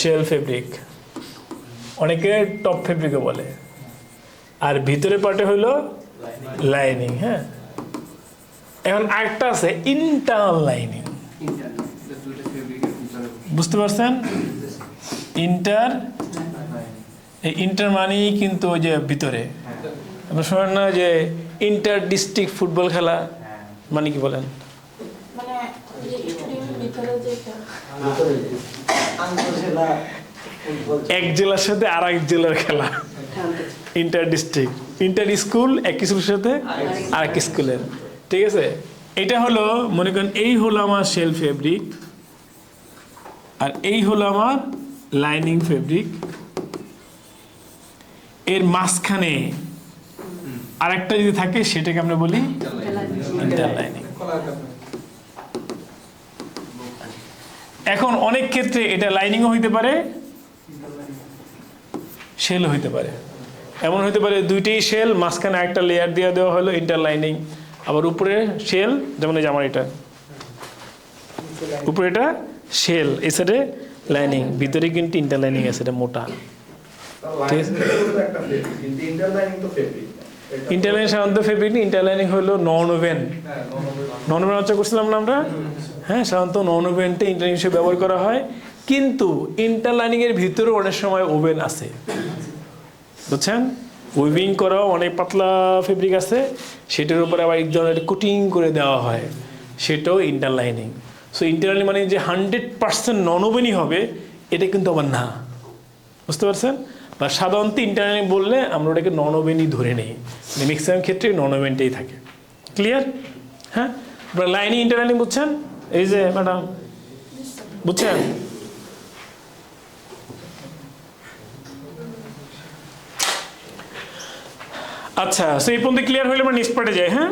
Shell fabric, অনেকে top ফেব্রিকও বলে। আর ভিতরে পার্টে হইল লাইনিং। হ্যাঁ, এখন আরেকটা আছে ইন্টারনাল লাইনিং, বুঝতে পারছেন? ইন্টার মানেই কিন্তু ওই যে ভিতরে, আপনার শোনেন না যে ইন্টার ডিস্ট্রিক্ট ফুটবল খেলা মানে কি বলেন? এক জেলার সাথে আর এক জেলার খেলা, ইন্টার ডিস্ট্রিক্ট, ইন্টার স্কুল এক স্কুলের সাথে আর এক স্কুলের, ঠিক আছে? এটা হলো মনে করেন এই হলো আমার শেল ফেব্রিক আর এই হলো আমার লাইনিং ফেব্রিক, এর মাঝখানে আরেকটা যদি থাকে সেটাকে আমরা বলি ইন্টার লাইনিং। এখন অনেক ক্ষেত্রে এটা লাইনিংও হইতে পারে, শেলও হইতে পারে। এমন হইতে পারে দুইটাই শেল, মাঝখানে একটা লেয়ার দিয়ে দেওয়া হলো ইন্টার লাইনিং, আবার উপরে শেল, যেমন এই যে আমার এটা উপরে এটা শেল, এই সাইডে লাইনিং, ভিতরে কিন্তু ইন্টার লাইনিং আছে, এটা মোটা। ঠিক আছে, ইন্টার লাইনিং সাধারণত ফেব্রিক, ইন্টার লাইনিং হলো নন ওভেন। নন ওভেন আলোচনা করছিলাম না আমরা? হ্যাঁ, সাধারণত নন ওভেনটা ইন্টার লাইনিং হিসেবে ব্যবহার করা হয়, কিন্তু ইন্টার লাইনিং এর ভিতরে অনেক সময় ওভেন আছে, বুঝছেন? উইভিং করাও অনেক পাতলা ফেব্রিক আছে, সেটার উপরে আবার এক ধরনের কোটিং করে দেওয়া হয়, সেটাও inter lining. So inter lining মানে যে 100% নন ওভেনই হবে এটা কিন্তু আবার না, বুঝতে পারছেন? বা সাধারণত ইন্টার লাইনিং বললে আমরা ওটাকে নন ওভেনই ধরে নেই, মানে ম্যাক্সিমাম ক্ষেত্রে নন ওভেনটাই থাকে। ক্লিয়ার? হ্যাঁ, লাইনিং ইন্টার লাইনিং বুঝছেন? এই যে ম্যাডাম বুঝছেন? আচ্ছা, সো এই পর্যন্ত ক্লিয়ার হইলে আমরা নেক্সট পার্টে যাই। হ্যাঁ।